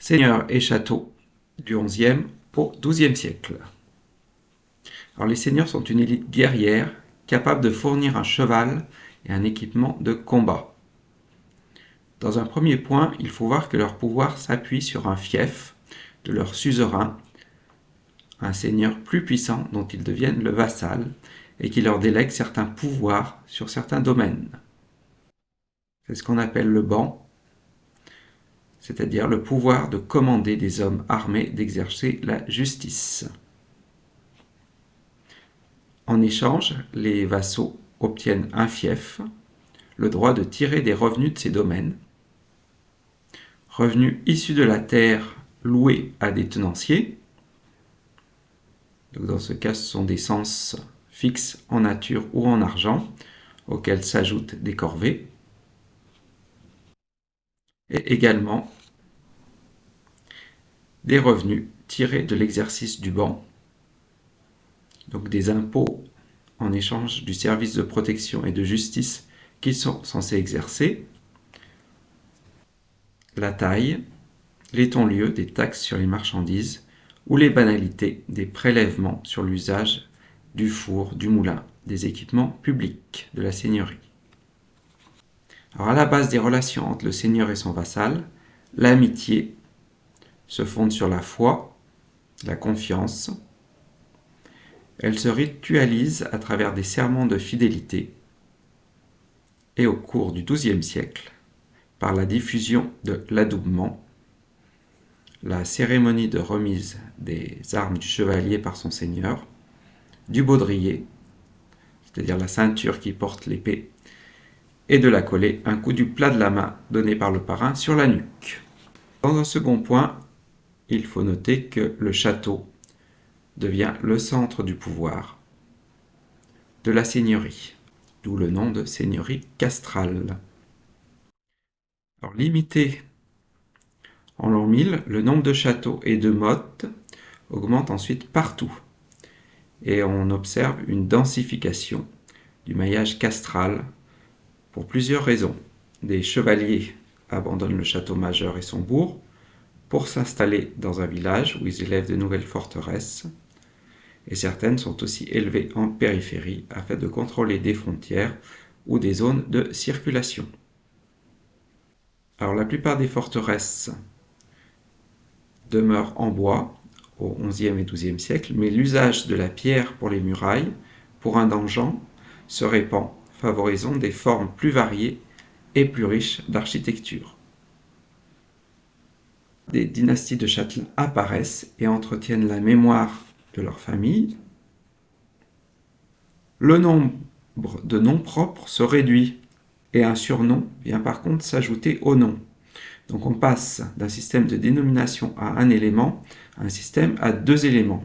Seigneurs et châteaux du XIe au XIIe siècle. Alors les seigneurs sont une élite guerrière capable de fournir un cheval et un équipement de combat. Dans un premier point, il faut voir que leur pouvoir s'appuie sur un fief de leur suzerain, un seigneur plus puissant dont ils deviennent le vassal et qui leur délègue certains pouvoirs sur certains domaines. C'est ce qu'on appelle le ban, c'est-à-dire le pouvoir de commander des hommes armés d'exercer la justice. En échange, les vassaux obtiennent un fief, le droit de tirer des revenus de ces domaines, revenus issus de la terre loués à des tenanciers. Donc dans ce cas, ce sont des censes fixes en nature ou en argent, auxquels s'ajoutent des corvées. Et également des revenus tirés de l'exercice du ban, donc des impôts en échange du service de protection et de justice qu'ils sont censés exercer, la taille, les ton-lieu des taxes sur les marchandises ou les banalités des prélèvements sur l'usage du four, du moulin, des équipements publics de la seigneurie. Alors à la base des relations entre le seigneur et son vassal, l'amitié se fonde sur la foi, la confiance. Elle se ritualise à travers des serments de fidélité et au cours du XIIe siècle, par la diffusion de l'adoubement, la cérémonie de remise des armes du chevalier par son seigneur, du baudrier, c'est-à-dire la ceinture qui porte l'épée, et de la coller, un coup du plat de la main donné par le parrain sur la nuque. Dans un second point, il faut noter que le château devient le centre du pouvoir de la seigneurie, d'où le nom de seigneurie castrale. Alors, limité en l'an 1000, le nombre de châteaux et de mottes augmente ensuite partout, et on observe une densification du maillage castral pour plusieurs raisons. Des chevaliers abandonnent le château majeur et son bourg pour s'installer dans un village où ils élèvent de nouvelles forteresses, et certaines sont aussi élevées en périphérie afin de contrôler des frontières ou des zones de circulation. Alors la plupart des forteresses demeurent en bois au XIe et XIIe siècle, mais l'usage de la pierre pour les murailles, pour un donjon, se répand, favorisant des formes plus variées et plus riches d'architecture. Des dynasties de châtelains apparaissent et entretiennent la mémoire de leur famille. Le nombre de noms propres se réduit et un surnom vient par contre s'ajouter au nom. Donc on passe d'un système de dénomination à un élément à un système à deux éléments.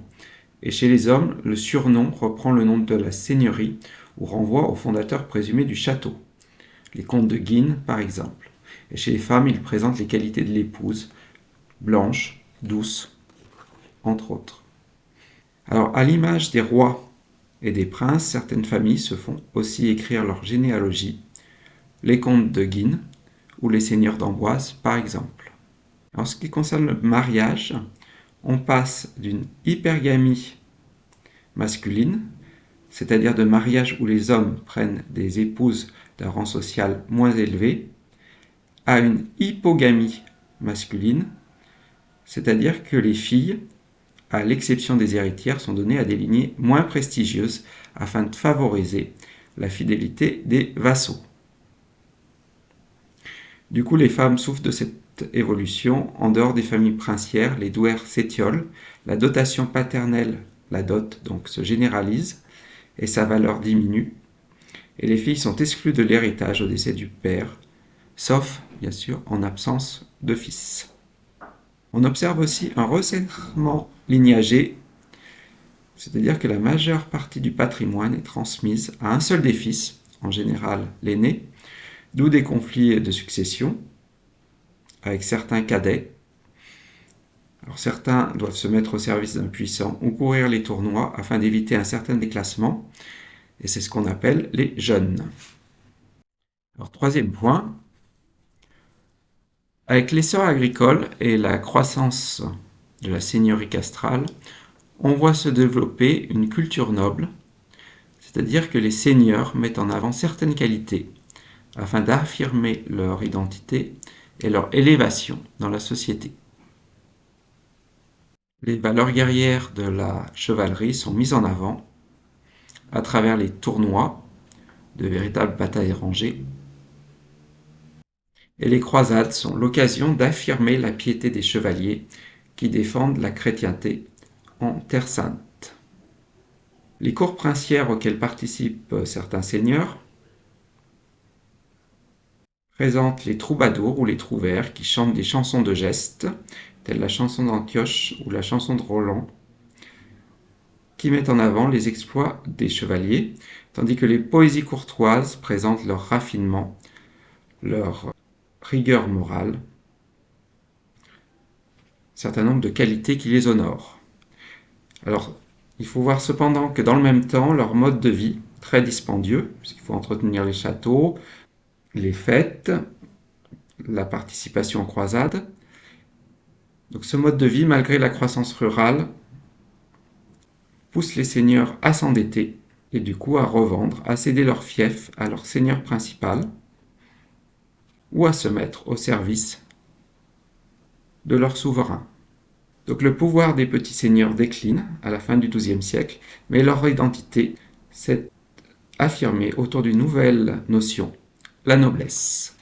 Et chez les hommes, le surnom reprend le nom de la seigneurie ou renvoie au fondateur présumé du château. Les comtes de Guînes, par exemple. Et chez les femmes, il présente les qualités de l'épouse, blanche, douce, entre autres. Alors, à l'image des rois et des princes, certaines familles se font aussi écrire leur généalogie, les comtes de Guînes ou les seigneurs d'Amboise, par exemple. En ce qui concerne le mariage, on passe d'une hypergamie masculine, c'est-à-dire de mariage où les hommes prennent des épouses d'un rang social moins élevé, à une hypogamie masculine, c'est-à-dire que les filles, à l'exception des héritières, sont données à des lignées moins prestigieuses afin de favoriser la fidélité des vassaux. Du coup, les femmes souffrent de cette évolution. En dehors des familles princières, les douaires s'étiolent, la dotation paternelle, la dot, donc, se généralise et sa valeur diminue, et les filles sont exclues de l'héritage au décès du père, sauf, bien sûr, en absence de fils. On observe aussi un resserrement lignagé, c'est-à-dire que la majeure partie du patrimoine est transmise à un seul des fils, en général l'aîné, d'où des conflits de succession avec certains cadets. Alors certains doivent se mettre au service d'un puissant ou courir les tournois afin d'éviter un certain déclassement, et c'est ce qu'on appelle les jeunes. Alors troisième point, Avec l'essor agricole et la croissance de la seigneurie castrale, on voit se développer une culture noble, c'est-à-dire que les seigneurs mettent en avant certaines qualités afin d'affirmer leur identité et leur élévation dans la société. Les valeurs guerrières de la chevalerie sont mises en avant à travers les tournois, de véritables batailles rangées, et les croisades sont l'occasion d'affirmer la piété des chevaliers qui défendent la chrétienté en Terre Sainte. Les cours princières auxquelles participent certains seigneurs présentent les troubadours ou les trouvères qui chantent des chansons de gestes, telles la chanson d'Antioche ou la chanson de Roland, qui mettent en avant les exploits des chevaliers, tandis que les poésies courtoises présentent leur raffinement, leur rigueur morale, un certain nombre de qualités qui les honorent. Alors, il faut voir cependant que dans le même temps, leur mode de vie, très dispendieux, puisqu'il faut entretenir les châteaux, les fêtes, la participation aux croisades. Donc ce mode de vie, malgré la croissance rurale, pousse les seigneurs à s'endetter et du coup à revendre, à céder leur fief à leur seigneur principal ou à se mettre au service de leur souverain. Donc le pouvoir des petits seigneurs décline à la fin du XIIe siècle, mais leur identité s'est affirmée autour d'une nouvelle notion, la noblesse.